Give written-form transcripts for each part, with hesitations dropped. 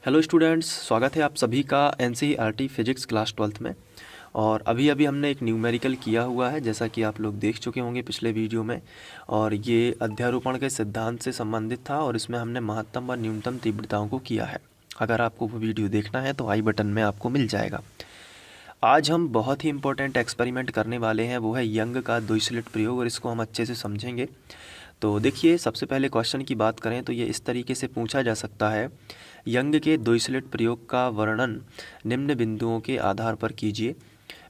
Hello students, स्वागत है आप सभी का एनसीईआरटी फिजिक्स क्लास 12th में। और अभी हमने एक न्यूमेरिकल किया हुआ है, जैसा कि आप लोग देख चुके होंगे पिछले वीडियो में। और ये अध्यारोपण के सिद्धांत से संबंधित था और इसमें हमने महत्तम व न्यूनतम तीव्रताओं को किया है। अगर आपको वो वीडियो देखना है तो आई बटन में आपको मिल जाएगा। आज हम बहुत ही इंपॉर्टेंट एक्सपेरिमेंट करने वाले हैं, वो है यंग का द्विस्लिट प्रयोग, और इसको हम अच्छे से समझेंगे। तो देखिए, सबसे पहले क्वेश्चन की बात करें तो ये इस तरीके से पूछा जा सकता है, यंग के द्विस्लिट प्रयोग का वर्णन निम्न बिंदुओं के आधार पर कीजिए।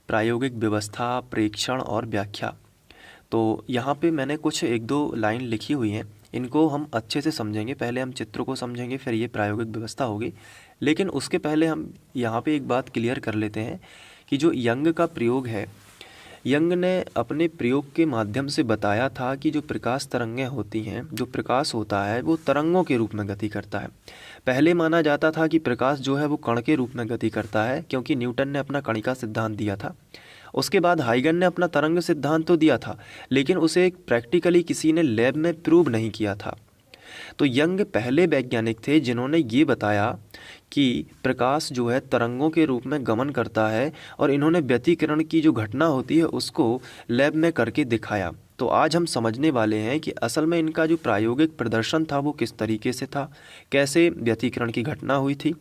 प्रायोगिक व्यवस्था, प्रेक्षण और व्याख्या। तो यहाँ पे मैंने कुछ एक दो लाइन लिखी हुई हैं, इनको हम अच्छे से समझेंगे। पहले हम चित्र को समझेंगे, फिर ये प्रायोगिक व्यवस्था होगी। लेकिन उसके पहले हम यहाँ पे एक बात क्लियर कर लेते हैं कि जो यंग का प्रयोग है, यंग ने अपने प्रयोग के माध्यम से बताया था कि जो प्रकाश तरंगें होती हैं, जो प्रकाश होता है वो तरंगों के रूप में गति करता है। पहले माना जाता था कि प्रकाश जो है वो कण के रूप में गति करता है, क्योंकि न्यूटन ने अपना कणिका सिद्धांत दिया था। उसके बाद हाइगन ने अपना तरंग सिद्धांत तो दिया था, लेकिन उसे प्रैक्टिकली किसी ने लैब में प्रूव नहीं किया था। तो यंग पहले वैज्ञानिक थे जिन्होंने ये बताया कि प्रकाश जो है तरंगों के रूप में गमन करता है, और इन्होंने व्यतिकरण की जो घटना होती है उसको लैब में करके दिखाया। तो आज हम समझने वाले हैं कि असल में इनका जो प्रायोगिक प्रदर्शन था वो किस तरीके से था, कैसे व्यतिकरण की घटना हुई थी।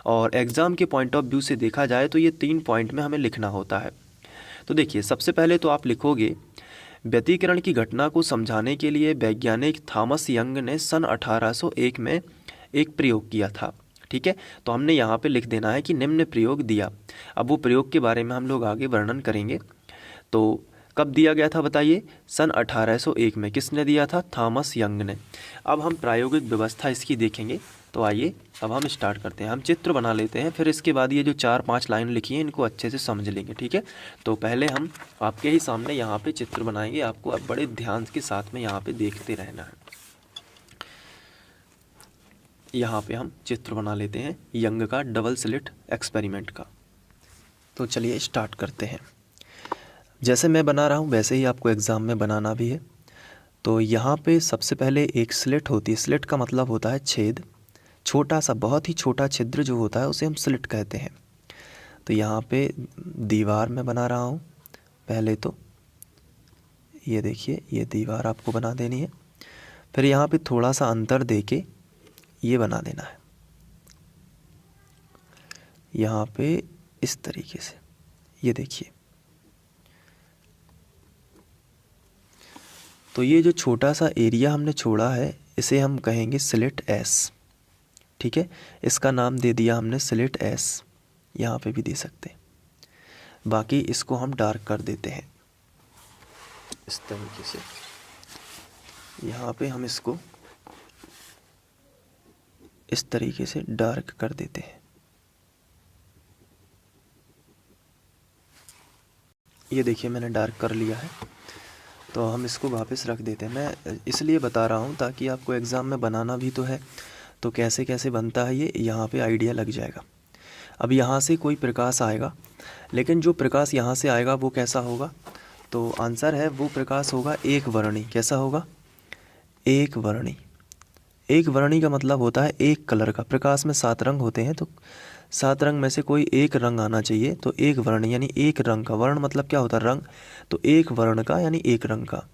और एग्ज़ाम के पॉइंट ऑफ व्यू से देखा जाए तो ये 3 पॉइंट में हमें लिखना होता है। तो देखिए, सबसे पहले तो आप लिखोगे, व्यतिकरण की घटना को समझाने के लिए वैज्ञानिक थॉमस यंग ने सन 1801 में एक प्रयोग किया था। ठीक है, तो हमने यहाँ पे लिख देना है कि निम्न प्रयोग दिया। अब वो प्रयोग के बारे में हम लोग आगे वर्णन करेंगे। तो कब दिया गया था बताइए? सन 1801 में। किसने दिया था? थॉमस यंग ने। अब हम प्रायोगिक व्यवस्था इसकी देखेंगे। तो आइए अब हम स्टार्ट करते हैं। हम चित्र बना लेते हैं, फिर इसके बाद ये जो 4-5 लाइन लिखी हैं इनको अच्छे से समझ लेंगे। ठीक है, तो पहले हम आपके ही सामने यहाँ पे चित्र बनाएंगे। आपको अब बड़े ध्यान के साथ में यहाँ पे देखते रहना है। यहाँ पे हम चित्र बना लेते हैं यंग का डबल स्लिट एक्सपेरिमेंट का। तो चलिए स्टार्ट करते हैं। जैसे मैं बना रहा हूँ वैसे ही आपको एग्ज़ाम में बनाना भी है। तो यहाँ पे सबसे पहले एक स्लिट होती है। स्लिट का मतलब होता है छेद। छोटा सा, बहुत ही छोटा छिद्र जो होता है उसे हम स्लिट कहते हैं। तो यहाँ पे दीवार में बना रहा हूँ। पहले तो ये देखिए, ये दीवार आपको बना देनी है। फिर यहाँ पे थोड़ा सा अंतर देके ये बना देना है, यहाँ पे इस तरीके से। ये देखिए, तो ये जो छोटा सा एरिया हमने छोड़ा है इसे हम कहेंगे स्लिट एस। ठीक है, इसका नाम दे दिया हमने स्लिट एस। यहाँ पे भी दे सकते हैं। बाकी इसको हम डार्क कर देते हैं इस तरीके से। यहाँ पे हम इसको इस तरीके से डार्क कर देते हैं। ये देखिए, मैंने डार्क कर लिया है। तो हम इसको वापस रख देते हैं। मैं इसलिए बता रहा हूँ ताकि आपको एग्ज़ाम में बनाना भी तो है, तो कैसे कैसे बनता है ये यहाँ पे आइडिया लग जाएगा। अब यहाँ से कोई प्रकाश आएगा, लेकिन जो प्रकाश यहाँ से आएगा वो कैसा होगा? तो आंसर है वो प्रकाश होगा एक वर्णी। कैसा होगा? एक वर्णी। एक वर्णी का मतलब होता है एक कलर का। प्रकाश में 7 रंग होते हैं, तो 7 रंग में से कोई एक रंग आना चाहिए। तो एक वर्ण यानी एक रंग का। वर्ण मतलब क्या होता है? रंग। तो एक वर्ण का यानी एक रंग का।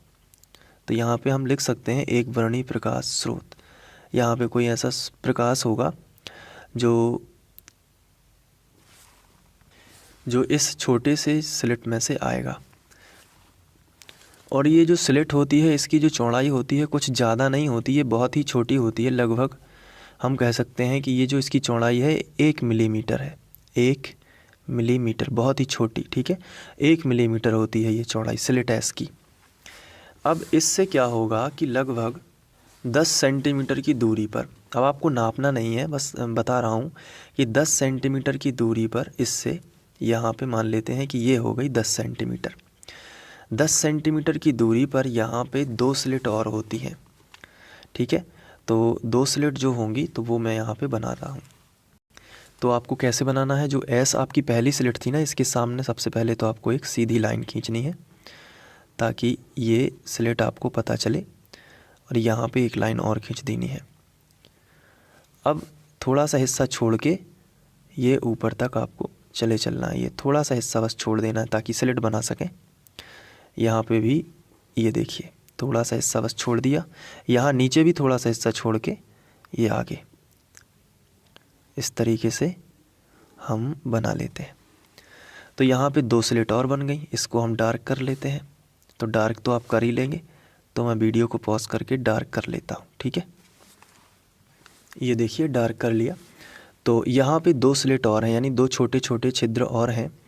तो यहाँ पे हम लिख सकते हैं एक वर्णी प्रकाश स्रोत। यहाँ पे कोई ऐसा प्रकाश होगा जो इस छोटे से स्लिट में से आएगा। और ये जो स्लिट होती है इसकी जो चौड़ाई होती है कुछ ज़्यादा नहीं होती है, बहुत ही छोटी होती है। लगभग हम कह सकते हैं कि ये जो इसकी चौड़ाई है 1 मिलीमीटर है। 1 मिलीमीटर, बहुत ही छोटी। ठीक है, 1 मिलीमीटर होती है ये चौड़ाई स्लिट एस की। अब इससे क्या होगा कि लगभग 10 सेंटीमीटर की दूरी पर, अब आपको नापना नहीं है, बस बता रहा हूँ कि 10 सेंटीमीटर की दूरी पर इससे, यहाँ पे मान लेते हैं कि ये हो गई 10 सेंटीमीटर। 10 सेंटीमीटर की दूरी पर यहाँ पे 2 स्लिट और होती हैं। ठीक है, तो 2 स्लिट जो होंगी तो वो मैं यहाँ पे बना रहा हूँ। तो आपको कैसे बनाना है? जो एस आपकी पहली स्लिट थी ना, इसके सामने सबसे पहले तो आपको एक सीधी लाइन खींचनी है ताकि ये स्लिट आपको पता चले, और यहाँ पे एक लाइन और खींच देनी है। अब थोड़ा सा हिस्सा छोड़ के ये ऊपर तक आपको चले चलना है। ये थोड़ा सा हिस्सा बस छोड़ देना है ताकि स्लिट बना सकें। यहाँ पे भी ये देखिए थोड़ा सा हिस्सा बस छोड़ दिया, यहाँ नीचे भी थोड़ा सा हिस्सा छोड़ के ये आगे इस तरीके से हम बना लेते हैं। तो यहाँ पे 2 स्लिट और बन गई, इसको हम डार्क कर लेते हैं। तो डार्क तो आप कर ही लेंगे, तो मैं वीडियो को पॉज करके डार्क कर लेता हूँ, ठीक है। ये देखिए डार्क कर लिया। तो यहाँ पे 2 स्लिट और हैं, यानी 2 छोटे छोटे छिद्र और हैं,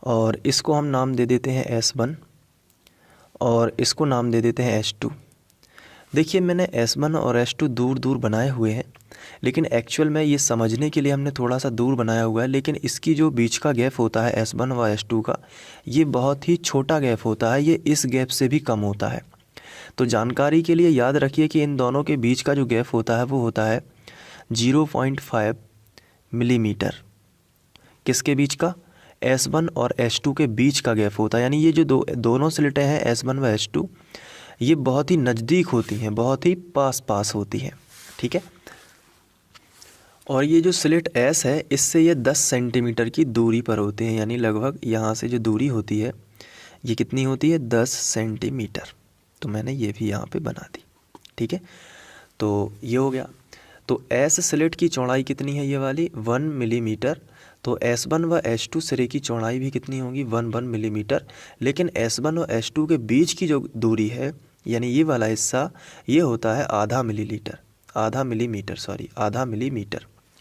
और इसको हम नाम दे देते हैं S1 और इसको नाम दे देते हैं S2। देखिए मैंने S1 और S2 दूर दूर बनाए हुए हैं, लेकिन एक्चुअल में ये समझने के लिए हमने थोड़ा सा दूर बनाया हुआ है, लेकिन इसकी जो बीच का गैप होता है S1 व S2 का, ये बहुत ही छोटा गैप होता है, ये इस गैप से भी कम होता है। तो जानकारी के लिए याद रखिए कि इन दोनों के बीच का जो गैप होता है वो होता है 0.5 मिलीमीटर। किसके बीच का? S1 और S2 के बीच का गैप होता है। यानी ये जो दोनों स्लिटें हैं S1 व S2, ये बहुत ही नज़दीक होती हैं, बहुत ही पास पास होती हैं, ठीक है। और ये जो स्लिट S है, इससे ये 10 सेंटीमीटर की दूरी पर होते हैं, यानी लगभग यहाँ से जो दूरी होती है ये कितनी होती है? 10 सेंटीमीटर। तो मैंने ये भी यहाँ पे बना दी, ठीक है। तो ये हो गया। तो S स्लिट की चौड़ाई कितनी है? ये वाली 1 मिलीमीटर। तो S1 व S2 सिरे की चौड़ाई भी कितनी होगी? 1 मिलीमीटर। लेकिन S1 और S2 के बीच की जो दूरी है, यानी ये वाला हिस्सा, ये होता है आधा मिलीमीटर,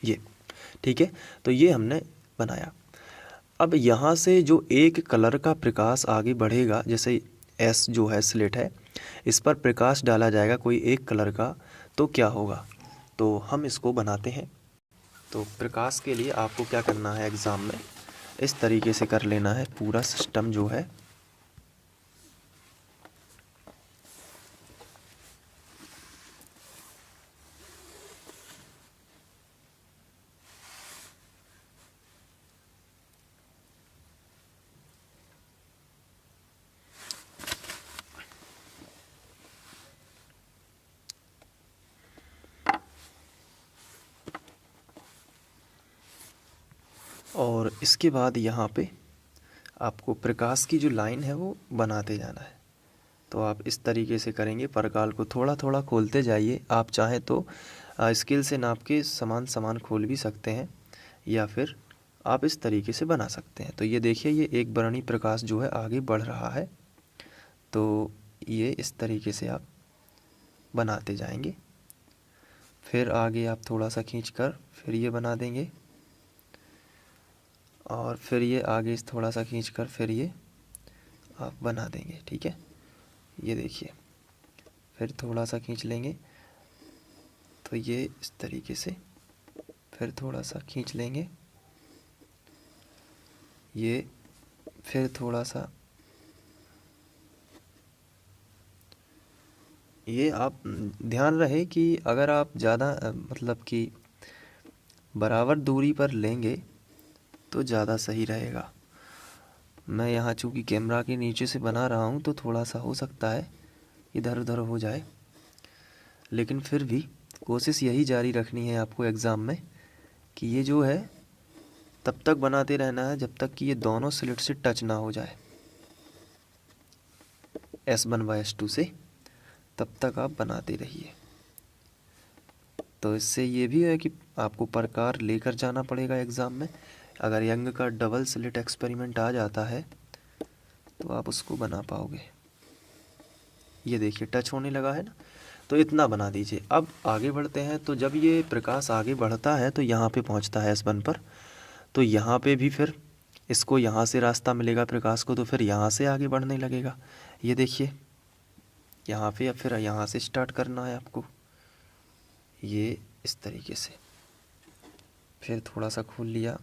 ये, ठीक है। तो ये हमने बनाया। अब यहाँ से जो एक कलर का प्रकाश आगे बढ़ेगा, जैसे S जो है स्लिट है, इस पर प्रकाश डाला जाएगा कोई एक कलर का, तो क्या होगा? तो हम इसको बनाते हैं। तो प्रकाश के लिए आपको क्या करना है, एग्ज़ाम में इस तरीके से कर लेना है पूरा सिस्टम जो है। और इसके बाद यहाँ पे आपको प्रकाश की जो लाइन है वो बनाते जाना है। तो आप इस तरीके से करेंगे, परकाल को थोड़ा थोड़ा खोलते जाइए। आप चाहें तो स्केल से नाप के समान समान खोल भी सकते हैं, या फिर आप इस तरीके से बना सकते हैं। तो ये देखिए, ये एक वर्णी प्रकाश जो है आगे बढ़ रहा है। तो ये इस तरीके से आप बनाते जाएंगे। फिर आगे आप थोड़ा सा खींच कर फिर ये बना देंगे, और फिर ये आगे थोड़ा सा खींच कर फिर ये आप बना देंगे, ठीक है। ये देखिए, फिर थोड़ा सा खींच लेंगे तो ये इस तरीके से, फिर थोड़ा सा खींच लेंगे, ये फिर थोड़ा सा, ये आप ध्यान रहे कि अगर आप ज़्यादा मतलब कि बराबर दूरी पर लेंगे तो ज़्यादा सही रहेगा। मैं यहाँ चूँकि कैमरा के नीचे से बना रहा हूँ तो थोड़ा सा हो सकता है इधर उधर हो जाए, लेकिन फिर भी कोशिश यही जारी रखनी है आपको एग्ज़ाम में कि ये जो है तब तक बनाते रहना है जब तक कि ये दोनों स्लिट से टच ना हो जाए, S1 व S2 से, तब तक आप बनाते रहिए। तो इससे ये भी है कि आपको प्रकार लेकर जाना पड़ेगा एग्ज़ाम में। अगर यंग का डबल स्लिट एक्सपेरिमेंट आ जाता है तो आप उसको बना पाओगे। ये देखिए टच होने लगा है ना, तो इतना बना दीजिए। अब आगे बढ़ते हैं। तो जब ये प्रकाश आगे बढ़ता है तो यहाँ पे पहुँचता है S1 पर, तो यहाँ पे भी फिर इसको यहाँ से रास्ता मिलेगा प्रकाश को, तो फिर यहाँ से आगे बढ़ने लगेगा। ये देखिए यहाँ पे, या फिर यहाँ से स्टार्ट करना है आपको, ये इस तरीके से, फिर थोड़ा सा खोल लिया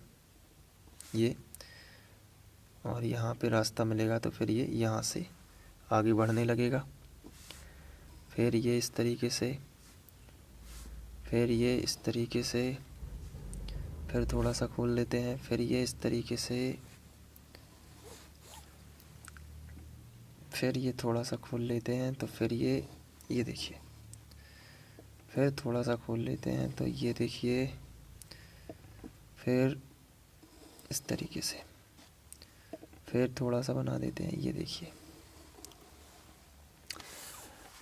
ये, और यहाँ पे रास्ता मिलेगा तो फिर ये यहाँ से आगे बढ़ने लगेगा। फिर ये इस तरीके से, फिर ये इस तरीके से, फिर थोड़ा सा खोल लेते हैं, फिर ये इस तरीके से, फिर ये थोड़ा सा खोल लेते हैं, तो फिर ये देखिए, फिर थोड़ा सा खोल लेते हैं, तो ये देखिए फिर इस तरीके से, फिर थोड़ा सा बना देते हैं, ये देखिए।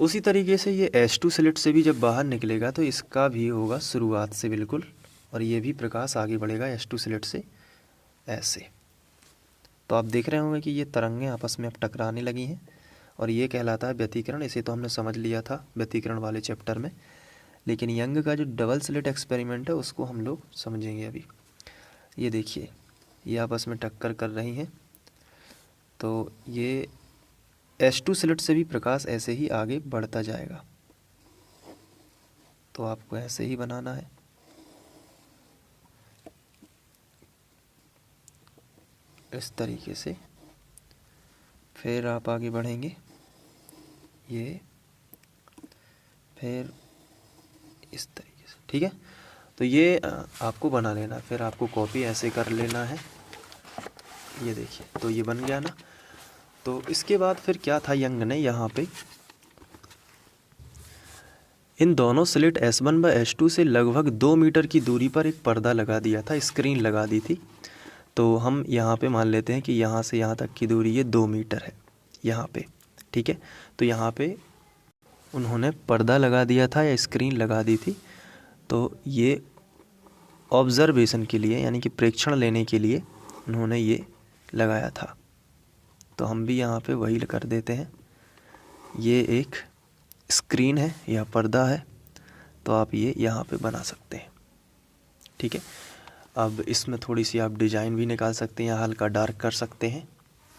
उसी तरीके से ये H2 स्लिट से भी जब बाहर निकलेगा तो इसका भी होगा शुरुआत से बिल्कुल, और ये भी प्रकाश आगे बढ़ेगा H2 स्लिट से ऐसे। तो आप देख रहे होंगे कि ये तरंगें आपस में अब टकराने लगी हैं, और ये कहलाता है व्यतिकरण। इसे तो हमने समझ लिया था व्यतिकरण वाले चैप्टर में, लेकिन यंग का जो डबल स्लिट एक्सपेरिमेंट है उसको हम लोग समझेंगे अभी। ये देखिए, ये आपस में टक्कर कर रही हैं, तो ये H2 स्लिट से भी प्रकाश ऐसे ही आगे बढ़ता जाएगा। तो आपको ऐसे ही बनाना है, इस तरीके से। फिर आप आगे बढ़ेंगे, ये, फिर इस तरीके से, ठीक है। तो ये आपको बना लेना, फिर आपको कॉपी ऐसे कर लेना है। ये देखिए, तो ये बन गया ना। तो इसके बाद फिर क्या था, यंग ने यहाँ पे इन दोनों स्लिट S1 व S2 से लगभग 2 मीटर की दूरी पर एक पर्दा लगा दिया था, स्क्रीन लगा दी थी। तो हम यहाँ पे मान लेते हैं कि यहाँ से यहाँ तक की दूरी ये 2 मीटर है यहाँ पे, ठीक है। तो यहाँ पे उन्होंने पर्दा लगा दिया था या स्क्रीन लगा दी थी। तो ये ऑब्जर्वेशन के लिए, यानी कि प्रेक्षण लेने के लिए उन्होंने ये लगाया था। तो हम भी यहाँ पे वही कर देते हैं। ये एक स्क्रीन है या पर्दा है, तो आप ये यहाँ पे बना सकते हैं, ठीक है। अब इसमें थोड़ी सी आप डिज़ाइन भी निकाल सकते हैं या हल्का डार्क कर सकते हैं।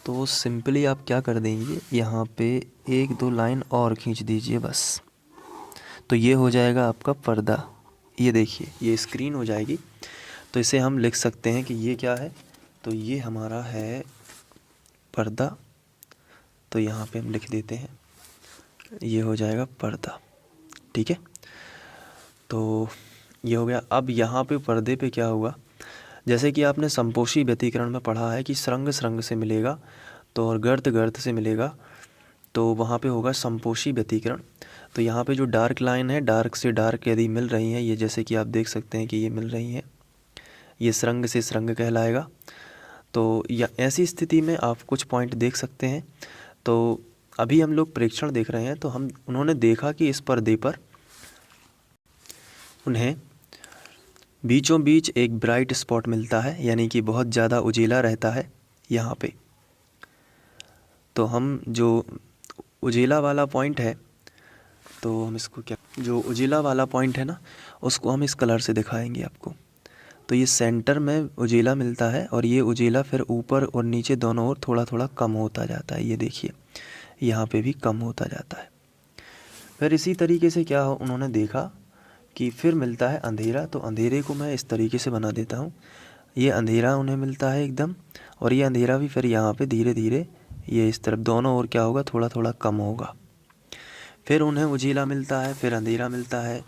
तो सिंपली आप क्या कर देंगे, यहाँ पे 1-2 लाइन और खींच दीजिए बस। तो ये हो जाएगा आपका पर्दा। ये देखिए, ये स्क्रीन हो जाएगी। तो इसे हम लिख सकते हैं कि ये क्या है, तो ये हमारा है पर्दा। तो यहाँ पे हम लिख देते हैं, ये हो जाएगा पर्दा, ठीक है। तो ये हो गया। अब यहाँ पे पर्दे पे क्या हुआ, जैसे कि आपने संपोषी व्यतिकरण में पढ़ा है कि श्रृंग श्रृंग से मिलेगा तो और गर्त गर्त से मिलेगा, तो वहाँ पे होगा संपोषी व्यतिकरण। तो यहाँ पे जो डार्क लाइन है, डार्क से डार्क यदि मिल रही हैं, ये जैसे कि आप देख सकते हैं कि ये मिल रही हैं, ये श्रृंग से श्रृंग कहलाएगा। तो या ऐसी स्थिति में आप कुछ पॉइंट देख सकते हैं। तो अभी हम लोग प्रेक्षण देख रहे हैं, तो उन्होंने देखा कि इस पर्दे पर उन्हें बीचों बीच एक ब्राइट स्पॉट मिलता है, यानी कि बहुत ज़्यादा उजीला रहता है यहाँ पे। तो हम जो उजीला वाला पॉइंट है, तो हम इसको क्या, जो उजीला वाला पॉइंट है ना, उसको हम इस कलर से दिखाएंगे आपको। तो ये सेंटर में उजीला मिलता है, और ये उजीला फिर ऊपर और नीचे दोनों ओर थोड़ा थोड़ा कम होता जाता है। ये देखिए, यहाँ पे भी कम होता जाता है। फिर इसी तरीके से क्या हो, उन्होंने देखा कि फिर मिलता है अंधेरा। तो अंधेरे को मैं इस तरीके से बना देता हूँ। ये अंधेरा उन्हें मिलता है एकदम, और ये अंधेरा भी फिर यहाँ पे धीरे धीरे ये इस तरफ दोनों ओर क्या होगा, थोड़ा थोड़ा कम होगा। फिर उन्हें उजीला मिलता है, फिर अंधेरा मिलता है।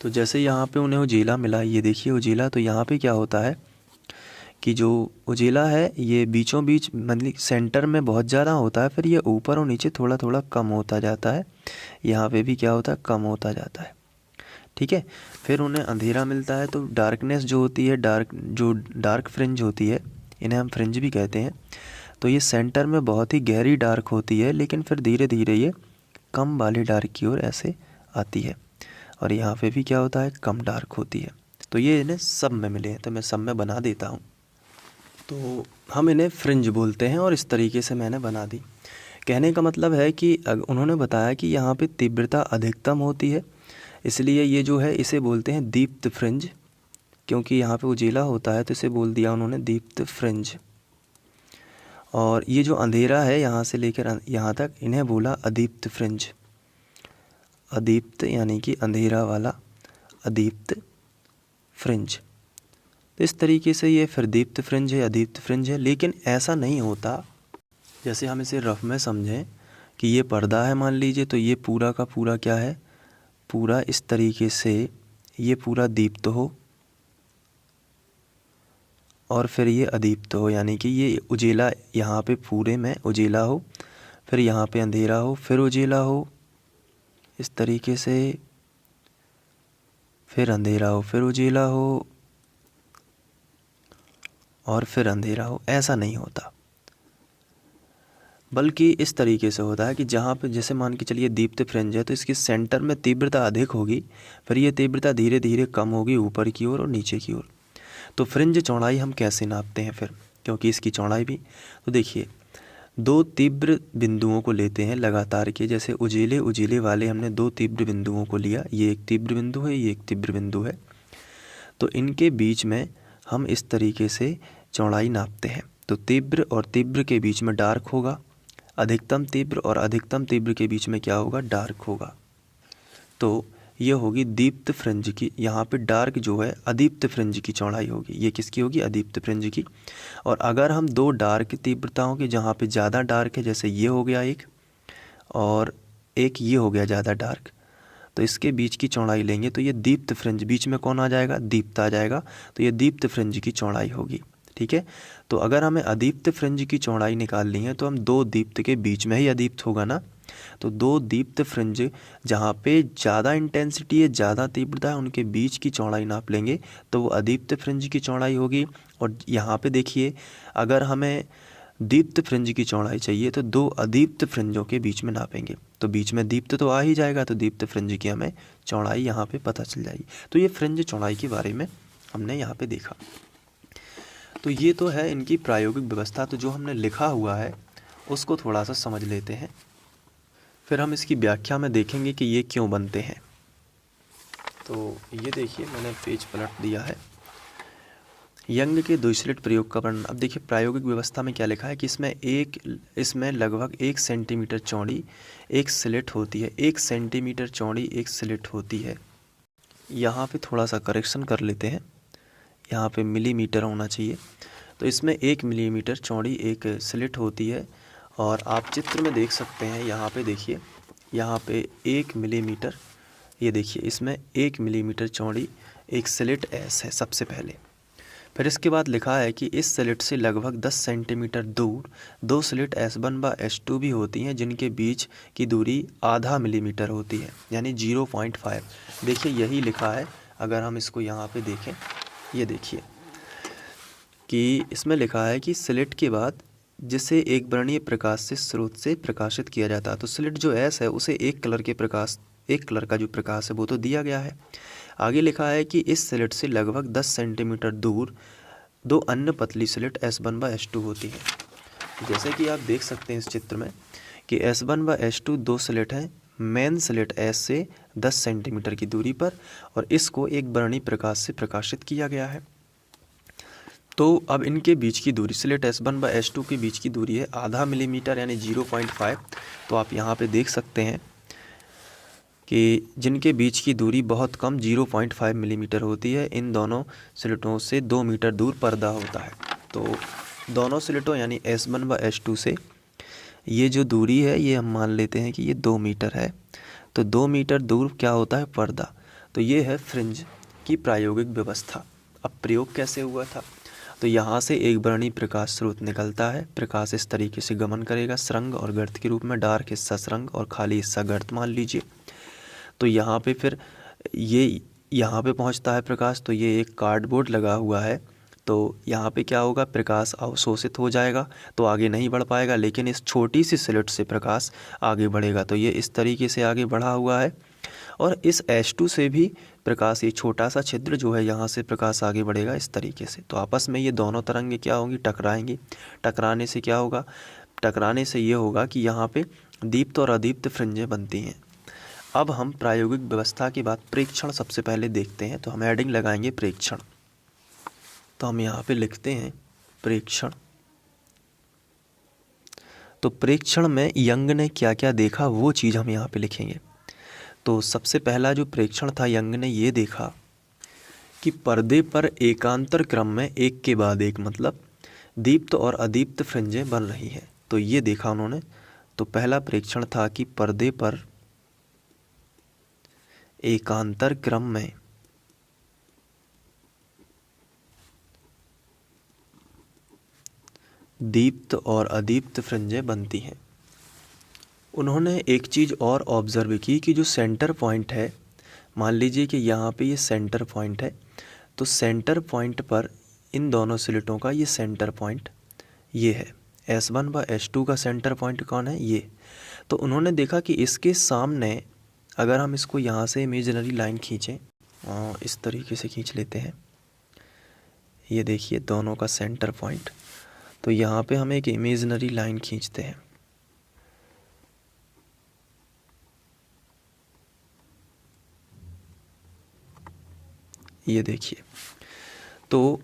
तो जैसे यहाँ पे उन्हें उजीला मिला, ये देखिए उजीला, तो यहाँ पे क्या होता है कि जो उजीला है ये बीचों बीच मतलब सेंटर में बहुत ज़्यादा होता है, फिर ये ऊपर और नीचे थोड़ा थोड़ा कम होता जाता है। यहाँ पे भी क्या होता है, कम होता जाता है, ठीक है। फिर उन्हें अंधेरा मिलता है। तो डार्कनेस जो होती है, डार्क फ्रिंज होती है, इन्हें हम फ्रिंज भी कहते हैं। तो ये सेंटर में बहुत ही गहरी डार्क होती है, लेकिन फिर धीरे धीरे ये कम वाले डार्क की ओर ऐसे आती है, और यहाँ पे भी क्या होता है, कम डार्क होती है। तो ये इन्हें सब में मिले हैं, तो मैं सब में बना देता हूँ। तो हम इन्हें फ्रिंज बोलते हैं, और इस तरीके से मैंने बना दी। कहने का मतलब है कि उन्होंने बताया कि यहाँ पे तीव्रता अधिकतम होती है, इसलिए ये जो है इसे बोलते हैं दीप्त फ्रिंज, क्योंकि यहाँ पे उजीला होता है, तो इसे बोल दिया उन्होंने दीप्त फ्रिंज। और ये जो अंधेरा है यहाँ से लेकर यहाँ तक, इन्हें बोला अदीप्त फ्रिंज। अदीप्त यानी कि अंधेरा वाला, अदीप्त फ्रिंज। तो इस तरीके से ये फिर दीप्त फ्रिंज है, अदीप्त फ्रिंज है। लेकिन ऐसा नहीं होता, जैसे हम इसे रफ में समझें कि ये पर्दा है मान लीजिए, तो ये पूरा का पूरा क्या है, पूरा इस तरीके से ये पूरा दीप्त हो, और फिर ये अदीप्त हो, यानी कि ये उजेला यहाँ पे पूरे में उजेला हो, फिर यहाँ पे अंधेरा हो, फिर उजेला हो, इस तरीके से, फिर अंधेरा हो, फिर उजेला हो, और फिर अंधेरा हो, ऐसा नहीं होता। बल्कि इस तरीके से होता है कि जहाँ पे जैसे मान के चलिए दीप्त फ्रिंज है तो इसके सेंटर में तीव्रता अधिक होगी, फिर ये तीव्रता धीरे धीरे कम होगी ऊपर की ओर और नीचे की ओर। तो फ्रिंज चौड़ाई हम कैसे नापते हैं फिर, क्योंकि इसकी चौड़ाई भी, तो देखिए दो तीव्र बिंदुओं को लेते हैं लगातार के, जैसे उजीले उजीले वाले हमने दो तीव्र बिंदुओं को लिया, ये एक तीव्र बिंदु है, ये एक तीव्र बिंदु है, तो इनके बीच में हम इस तरीके से चौड़ाई नापते हैं। तो तीव्र और तीव्र के बीच में डार्क होगा, अधिकतम तीव्र और अधिकतम तीव्र के बीच में क्या होगा, डार्क होगा। तो ये होगी दीप्त फ्रिंज की, यहाँ पे डार्क जो है अदीप्त फ्रिंज की चौड़ाई होगी, ये किसकी होगी, अदीप्त फ्रिंज की। और अगर हम दो डार्क तीव्रताओं के, जहाँ पे ज़्यादा डार्क है, जैसे ये हो गया एक और एक ये हो गया ज़्यादा डार्क, तो इसके बीच की चौड़ाई लेंगे तो ये दीप्त फ्रिंज, बीच में कौन आ जाएगा, दीप्त आ जाएगा, तो ये दीप्त फ्रिंज की चौड़ाई होगी। ठीक है, तो अगर हमें अदीप्त फ्रिंज की चौड़ाई निकालनी है तो हम दो दीप्त के बीच में ही अदीप्त होगा ना, तो दो दीप्त फ्रिंज जहाँ पे ज़्यादा इंटेंसिटी है, ज़्यादा तीव्रता है, उनके बीच की चौड़ाई नाप लेंगे तो वो अदीप्त फ्रिंज की चौड़ाई होगी। और यहाँ पे देखिए अगर हमें दीप्त फ्रिंज की चौड़ाई चाहिए तो दो अदीप्त फ्रिंजों के बीच में नापेंगे, तो बीच में दीप्त तो आ ही जाएगा, तो दीप्त फ्रिंज की हमें चौड़ाई यहाँ पे पता चल जाएगी। तो ये फ्रिंज चौड़ाई के बारे में हमने यहाँ पे देखा। तो ये तो है इनकी प्रायोगिक व्यवस्था। तो जो हमने लिखा हुआ है उसको थोड़ा सा समझ लेते हैं, फिर हम इसकी व्याख्या में देखेंगे कि ये क्यों बनते हैं। तो ये देखिए मैंने पेज पलट दिया है, यंग के दो स्लिट प्रयोग का वर्णन। अब देखिए प्रायोगिक व्यवस्था में क्या लिखा है कि इसमें लगभग 1 सेंटीमीटर चौड़ी एक स्लिट होती है, 1 सेंटीमीटर चौड़ी एक स्लिट होती है। यहाँ पे थोड़ा सा करेक्शन कर लेते हैं, यहाँ पे मिलीमीटर होना चाहिए। तो इसमें 1 मिलीमीटर चौड़ी एक स्लिट होती है, और आप चित्र में देख सकते हैं, यहाँ पे देखिए, यहाँ पे 1 मिलीमीटर, ये देखिए इसमें 1 मिलीमीटर चौड़ी एक स्लिट एस है सबसे पहले। फिर इसके बाद लिखा है कि इस स्लिट से लगभग 10 सेंटीमीटर दूर दो स्लिट S1 व S2 भी होती हैं, जिनके बीच की दूरी आधा मिलीमीटर होती है, यानी 0.5। देखिए यही लिखा है, अगर हम इसको यहाँ पे देखें, ये देखिए कि इसमें लिखा है कि स्लिट के बाद जिसे एक वर्णीय प्रकाश से स्रोत से प्रकाशित किया जाता है, तो स्लिट जो एस है उसे एक कलर का जो प्रकाश है वो तो दिया गया है। आगे लिखा है कि इस स्लिट से लगभग 10 सेंटीमीटर दूर दो अन्य पतली स्लिट S1 व S2 होती है। जैसे कि आप देख सकते हैं इस चित्र में कि S1 व S2 दो स्लिट हैं मेन स्लिट S से 10 सेंटीमीटर की दूरी पर, और इसको एक वर्णीय प्रकाश से प्रकाशित किया गया है। तो अब इनके बीच की दूरी, स्लिट S1 व S2 के बीच की दूरी है आधा मिलीमीटर यानी 0.5। तो आप यहाँ पे देख सकते हैं कि जिनके बीच की दूरी बहुत कम 0.5 मिलीमीटर होती है, इन दोनों स्लिटों से 2 मीटर दूर पर्दा होता है। तो दोनों स्लिटों यानी S1 व S2 से ये जो दूरी है ये हम मान लेते हैं कि ये 2 मीटर है, तो 2 मीटर दूर क्या होता है, पर्दा। तो ये है फ्रिंज की प्रायोगिक व्यवस्था। अब प्रयोग कैसे हुआ था, तो यहाँ से एक वर्णीय प्रकाश स्रोत निकलता है, प्रकाश इस तरीके से गमन करेगा सुरंग और गर्त के रूप में, डार्क हिस्सा सुरंग और खाली हिस्सा गर्त मान लीजिए। तो यहाँ पे फिर ये यहाँ पे पहुँचता है प्रकाश, तो ये एक कार्डबोर्ड लगा हुआ है, तो यहाँ पे क्या होगा, प्रकाश अवशोषित हो जाएगा तो आगे नहीं बढ़ पाएगा, लेकिन इस छोटी सी स्लिट से प्रकाश आगे बढ़ेगा। तो ये इस तरीके से आगे बढ़ा हुआ है, और इस S2 से भी प्रकाश, ये छोटा सा छिद्र जो है यहाँ से प्रकाश आगे बढ़ेगा इस तरीके से। तो आपस में ये दोनों तरंगे क्या होंगी, टकराएंगी। टकराने से क्या होगा, टकराने से ये होगा कि यहाँ पे दीप्त और अदीप्त फ्रिंजें बनती हैं। अब हम प्रायोगिक व्यवस्था के बाद प्रेक्षण सबसे पहले देखते हैं, तो हम हेडिंग लगाएंगे प्रेक्षण। तो हम यहाँ पे लिखते हैं प्रेक्षण। तो प्रेक्षण में यंग ने क्या क्या देखा वो चीज़ हम यहाँ पे लिखेंगे। तो सबसे पहला जो प्रेक्षण था, यंग ने ये देखा कि पर्दे पर एकांतर क्रम में एक के बाद एक, मतलब दीप्त और अदीप्त फ्रिंजें बन रही हैं, तो ये देखा उन्होंने। तो पहला प्रेक्षण था कि पर्दे पर एकांतर क्रम में दीप्त और अदीप्त फ्रिंजें बनती हैं। उन्होंने एक चीज़ और ऑब्जर्व की कि जो सेंटर पॉइंट है, मान लीजिए कि यहाँ पे ये सेंटर पॉइंट है, तो सेंटर पॉइंट पर इन दोनों स्लिटों का ये सेंटर पॉइंट ये है। S1 व S2 का सेंटर पॉइंट कौन है? ये। तो उन्होंने देखा कि इसके सामने अगर हम इसको यहाँ से इमेजिनरी लाइन खींचें, इस तरीके से खींच लेते हैं, ये देखिए दोनों का सेंटर पॉइंट। तो यहाँ पे हम एक इमेजिनरी लाइन खींचते हैं, ये देखिए। तो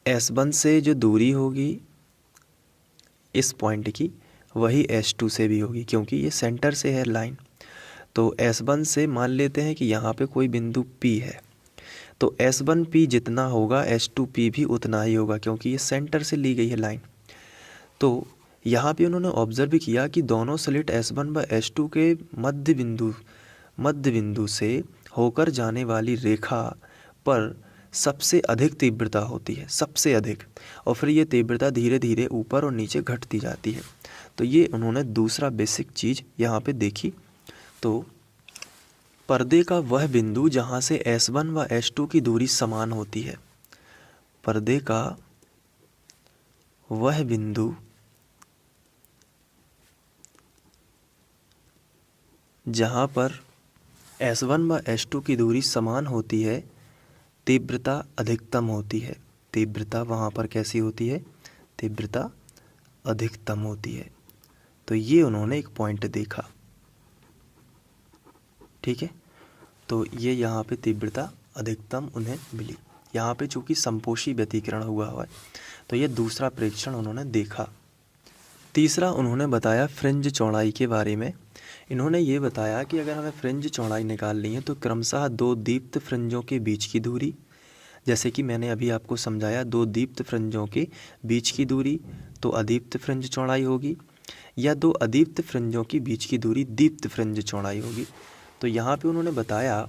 S1 से जो दूरी होगी इस पॉइंट की, वही S2 से भी होगी, क्योंकि ये सेंटर से है लाइन। तो S1 से मान लेते हैं कि यहाँ पे कोई बिंदु P है, तो S1P जितना होगा S2P भी उतना ही होगा, क्योंकि ये सेंटर से ली गई है लाइन। तो यहाँ पे उन्होंने ऑब्जर्व किया कि दोनों स्लिट S1 व S2 के मध्य बिंदु से होकर जाने वाली रेखा पर सबसे अधिक तीव्रता होती है, सबसे अधिक, और फिर ये तीव्रता धीरे धीरे ऊपर और नीचे घटती जाती है। तो ये उन्होंने दूसरा बेसिक चीज़ यहाँ पे देखी। तो पर्दे का वह बिंदु जहाँ से S1 व S2 की दूरी समान होती है, पर्दे का वह बिंदु जहाँ पर S1 व S2 की दूरी समान होती है, तीव्रता अधिकतम होती है। तीव्रता वहाँ पर कैसी होती है? तीव्रता अधिकतम होती है। तो ये उन्होंने एक पॉइंट देखा, ठीक है। तो ये यहाँ पे तीव्रता अधिकतम उन्हें मिली। यहाँ पे चूँकि संपोषी व्यतिकरण हुआ है, तो ये दूसरा प्रेक्षण उन्होंने देखा। तीसरा उन्होंने बताया फ्रिंज चौड़ाई के बारे में। इन्होंने ये बताया कि अगर हमें फ्रिंज चौड़ाई निकालनी है तो क्रमशः दो दीप्त फ्रिंजों के बीच की दूरी, जैसे कि मैंने अभी आपको समझाया, दो दीप्त फ्रिंजों के बीच की दूरी तो अदीप्त फ्रिंज चौड़ाई होगी, या दो अदीप्त फ्रिंजों के बीच की दूरी दीप्त फ्रिंज चौड़ाई होगी। तो यहाँ पे उन्होंने बताया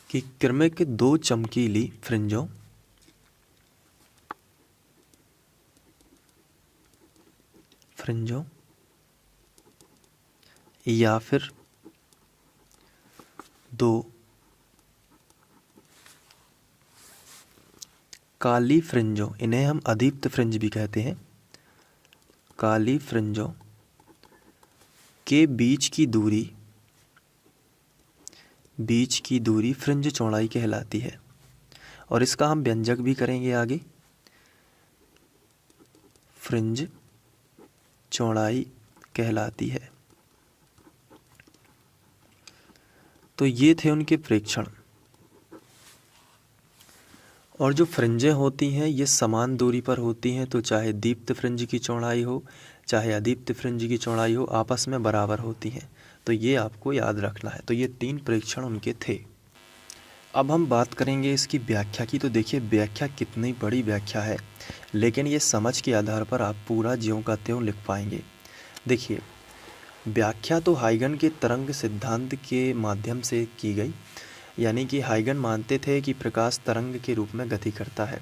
कि क्रमिक दो चमकीली फ्रिंजों या फिर दो काली फ्रिंजों, इन्हें हम अदीप्त फ्रिंज भी कहते हैं, काली फ्रिंजों के बीच की दूरी फ्रिंज चौड़ाई कहलाती है। और इसका हम व्यंजक भी करेंगे आगे, फ्रिंज चौड़ाई कहलाती है। तो ये थे उनके प्रेक्षण। और जो फ्रिंजें होती हैं ये समान दूरी पर होती हैं, तो चाहे दीप्त फ्रिंज की चौड़ाई हो चाहे अदीप्त फ्रिंज की चौड़ाई हो, आपस में बराबर होती हैं। तो ये आपको याद रखना है। तो ये तीन प्रेक्षण उनके थे। अब हम बात करेंगे इसकी व्याख्या की। तो देखिए व्याख्या कितनी बड़ी व्याख्या है, लेकिन ये समझ के आधार पर आप पूरा ज्यों का त्यों लिख पाएंगे। देखिए व्याख्या तो हाइगन के तरंग सिद्धांत के माध्यम से की गई, यानी कि हाइगन मानते थे कि प्रकाश तरंग के रूप में गति करता है।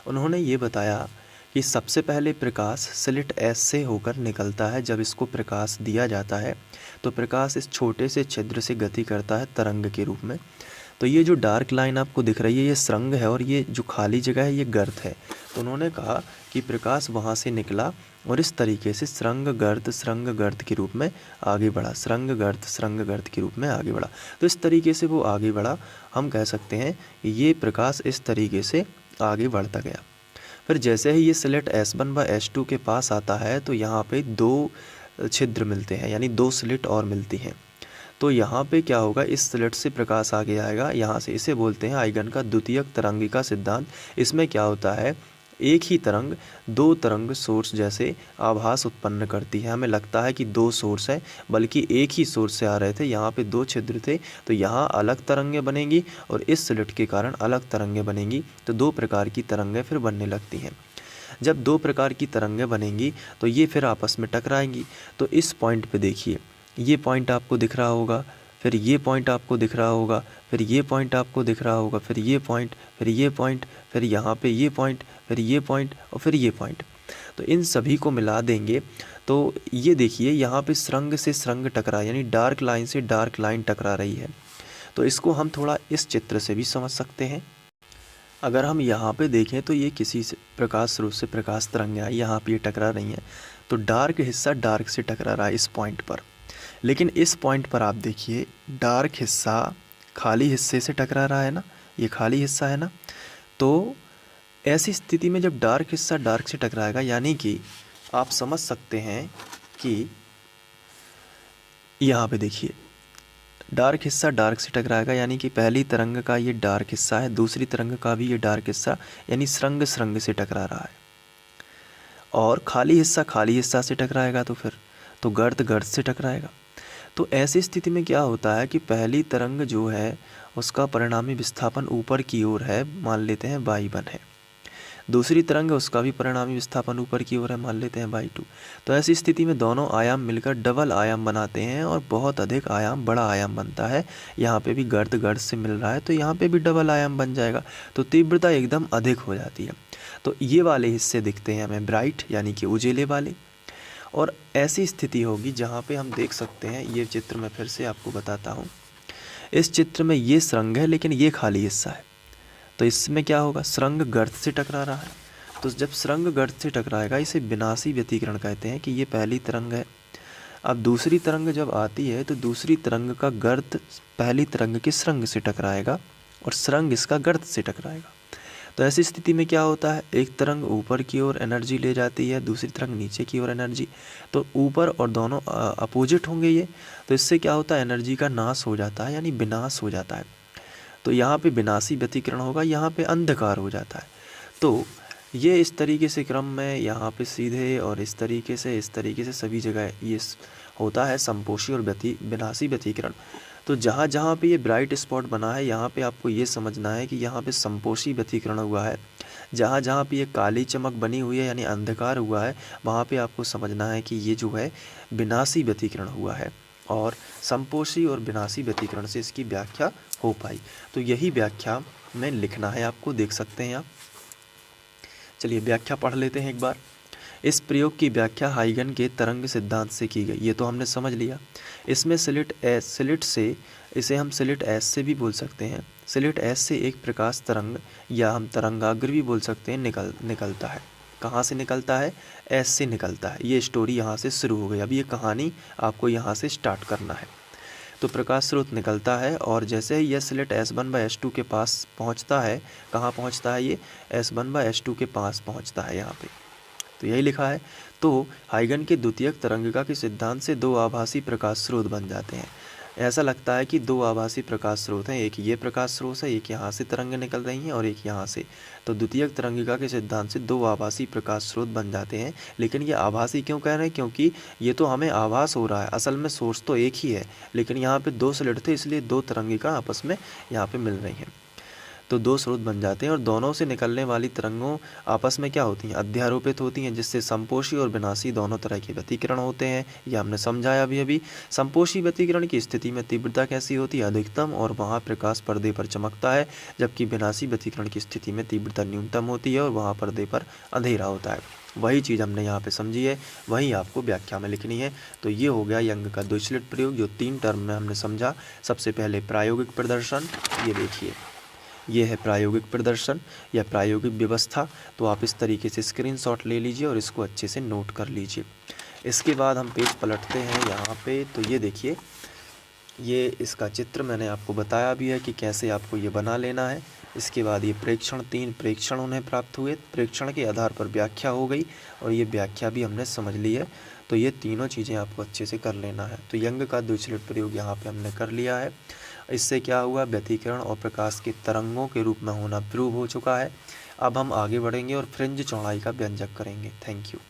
उन्होंने ये बताया कि सबसे पहले प्रकाश स्लिट S से होकर निकलता है। जब इसको प्रकाश दिया जाता है तो प्रकाश इस छोटे से छिद्र से गति करता है तरंग के रूप में। तो ये जो डार्क लाइन आपको दिख रही है ये सुरंग है, और ये जो खाली जगह है ये गर्त है। तो उन्होंने कहा कि प्रकाश वहाँ से निकला और इस तरीके से सुरंग गर्त के रूप में आगे बढ़ा, सुरंग गर्त के रूप में आगे बढ़ा। तो इस तरीके से वो आगे बढ़ा। हम कह सकते हैं कि ये प्रकाश इस तरीके से आगे बढ़ता गया। फिर जैसे ही ये स्लिट S1 व S2 के पास आता है तो यहाँ पे दो छिद्र मिलते हैं, यानी दो स्लिट और मिलती हैं। तो यहाँ पे क्या होगा, इस स्लिट से प्रकाश आगे आएगा, यहाँ से। इसे बोलते हैं हाइगन का द्वितीयक तरंगिका सिद्धांत। इसमें क्या होता है, एक ही तरंग दो तरंग सोर्स जैसे आभास उत्पन्न करती है। हमें लगता है कि दो सोर्स है, बल्कि एक ही सोर्स से आ रहे थे। यहाँ पे दो छिद्र थे, तो यहाँ अलग तरंगें बनेंगी और इस स्लिट के कारण अलग तरंगें बनेंगी। तो दो प्रकार की तरंगें फिर बनने लगती हैं। जब दो प्रकार की तरंगें बनेंगी तो ये फिर आपस में टकराएंगी। तो इस पॉइंट पे देखिए, ये पॉइंट आपको दिख रहा होगा, फिर ये पॉइंट आपको दिख रहा होगा, फिर ये पॉइंट आपको दिख रहा होगा, फिर ये पॉइंट, फिर ये पॉइंट, फिर यहाँ पे ये पॉइंट, फिर ये पॉइंट और फिर ये पॉइंट। तो इन सभी को मिला देंगे तो ये देखिए यहाँ पे सुरंग से सुरंग टकरा, यानी डार्क लाइन से डार्क लाइन टकरा रही है। तो इसको हम थोड़ा इस चित्र से भी समझ सकते हैं। अगर हम यहाँ पे देखें तो ये किसी से प्रकाश स्रोत से प्रकाश तरंग आई, यहाँ पे ये टकरा रही हैं, तो डार्क हिस्सा डार्क से टकरा रहा है इस पॉइंट पर। लेकिन इस पॉइंट पर आप देखिए डार्क हिस्सा खाली हिस्से से टकरा रहा है ना, ये खाली हिस्सा है ना। तो ऐसी स्थिति में जब डार्क हिस्सा डार्क से टकराएगा, यानी कि आप समझ सकते हैं कि यहाँ पे देखिए डार्क हिस्सा डार्क से टकराएगा, यानी कि पहली तरंग का ये डार्क हिस्सा है, दूसरी तरंग का भी ये डार्क हिस्सा, यानी श्रृंग श्रृंग से टकरा रहा है। और खाली हिस्सा से टकराएगा तो फिर तो गर्त गर्त से टकराएगा। तो ऐसी स्थिति में क्या होता है कि पहली तरंग जो है उसका परिणामी विस्थापन ऊपर की ओर है, मान लेते हैं y1 है। दूसरी तरंग उसका भी परिणामी विस्थापन ऊपर की ओर है, मान लेते हैं y2। तो ऐसी स्थिति में दोनों आयाम मिलकर डबल आयाम बनाते हैं और बहुत अधिक आयाम बड़ा आयाम बनता है। यहाँ पे भी गर्त गर्त से मिल रहा है तो यहाँ पे भी डबल आयाम बन जाएगा, तो तीव्रता एकदम अधिक हो जाती है। तो ये वाले हिस्से दिखते हैं हमें ब्राइट, यानी कि उजेले वाले। और ऐसी स्थिति होगी जहाँ पे हम देख सकते हैं, ये चित्र मैं फिर से आपको बताता हूँ। इस चित्र में ये श्रृंग है लेकिन ये खाली हिस्सा है, तो इसमें क्या होगा, श्रृंग गर्त से टकरा रहा है। तो जब श्रृंग गर्त से टकराएगा इसे विनाशी व्यतिकरण कहते हैं, कि ये पहली तरंग है। अब दूसरी तरंग जब आती है तो दूसरी तरंग का गर्त पहली तरंग के श्रृंग से टकराएगा और श्रृंग इसका गर्त से टकराएगा। तो ऐसी स्थिति में क्या होता है, एक तरंग ऊपर की ओर एनर्जी ले जाती है, दूसरी तरंग नीचे की ओर एनर्जी। तो ऊपर और दोनों अपोजिट होंगे ये, तो इससे क्या होता है, एनर्जी का नाश हो जाता है, यानी विनाश हो जाता है। तो यहाँ पे विनाशी व्यतिकरण होगा, यहाँ पे अंधकार हो जाता है। तो ये इस तरीके से क्रम में यहाँ पे सीधे और इस तरीके से सभी जगह ये होता है संपोषी और विनाशी व्यतिकरण। तो जहाँ जहाँ पे ये ब्राइट स्पॉट बना है यहाँ पे आपको ये समझना है कि यहाँ पे संपोषी व्यतिकरण हुआ है। जहाँ जहाँ पे ये काली चमक बनी हुई है यानी अंधकार हुआ है, वहाँ पे आपको समझना है कि ये जो है विनाशी व्यतिकरण हुआ है। और संपोषी और विनाशी व्यतिकरण से इसकी व्याख्या हो पाई। तो यही व्याख्या में लिखना है आपको, देख सकते हैं आप। चलिए व्याख्या पढ़ लेते हैं एक बार। इस प्रयोग की व्याख्या हाइगन के तरंग सिद्धांत से की गई, ये तो हमने समझ लिया। इसमें स्लिट से, इसे हम स्लिट एस से भी बोल सकते हैं, स्लिट एस से एक प्रकाश तरंग या हम तरंगाग्र भी बोल सकते हैं निकलता है। कहाँ से निकलता है, एस से निकलता है। ये स्टोरी यहाँ से शुरू हो गई, अब ये कहानी आपको यहाँ से स्टार्ट करना है। तो प्रकाश स्रोत निकलता है और जैसे ही यह स्लिट S1/S2 के पास पहुँचता है, कहाँ पहुँचता है, ये S1/S2 के पास पहुँचता है यहाँ पे, तो यही लिखा है। तो हाइगन के द्वितीयक तरंगिका के सिद्धांत से दो आभासी प्रकाश स्रोत बन जाते हैं। ऐसा लगता है कि दो आभासी प्रकाश स्रोत हैं, एक ये प्रकाश स्रोत है, एक यहाँ से तरंगें निकल रही हैं और एक यहाँ से। तो द्वितीयक तरंगिका के सिद्धांत से दो आभासी प्रकाश स्रोत बन जाते हैं। लेकिन ये आभासी क्यों कह रहे हैं, क्योंकि ये तो हमें आभास हो रहा है, असल में सोर्स तो एक ही है, लेकिन यहाँ पे दो स्लिट थे इसलिए दो तरंगिका आपस में यहाँ पे मिल रही हैं। तो दो स्रोत बन जाते हैं और दोनों से निकलने वाली तरंगों आपस में क्या होती हैं, अध्यारोपित होती हैं, जिससे संपोषी और विनाशी दोनों तरह के व्यतिकरण होते हैं। यह हमने समझाया अभी। संपोषी व्यतिकरण की स्थिति में तीव्रता कैसी होती है, अधिकतम, और वहाँ प्रकाश पर्दे पर चमकता है, जबकि विनाशी व्यतिकरण की स्थिति में तीव्रता न्यूनतम होती है और वहाँ पर्दे पर अंधेरा होता है। वही चीज़ हमने यहाँ पे समझी है, वही आपको व्याख्या में लिखनी है। तो ये हो गया यंग का द्विस्लिट प्रयोग, जो 3 टर्म में हमने समझा। सबसे पहले प्रायोगिक प्रदर्शन, ये देखिए ये है प्रायोगिक प्रदर्शन या प्रायोगिक व्यवस्था। तो आप इस तरीके से स्क्रीनशॉट ले लीजिए और इसको अच्छे से नोट कर लीजिए। इसके बाद हम पेज पलटते हैं यहाँ पे, तो ये देखिए, ये इसका चित्र मैंने आपको बताया भी है कि कैसे आपको ये बना लेना है। इसके बाद ये प्रेक्षण, 3 प्रेक्षण उन्हें प्राप्त हुए, प्रेक्षण के आधार पर व्याख्या हो गई और ये व्याख्या भी हमने समझ ली है। तो ये तीनों चीज़ें आपको अच्छे से कर लेना है। तो यंग का द्विस्लिट प्रयोग यहाँ पे हमने कर लिया है। इससे क्या हुआ, व्यतिकरण और प्रकाश के तरंगों के रूप में होना प्रूव हो चुका है। अब हम आगे बढ़ेंगे और फ्रिंज चौड़ाई का व्यंजक करेंगे। Thank you.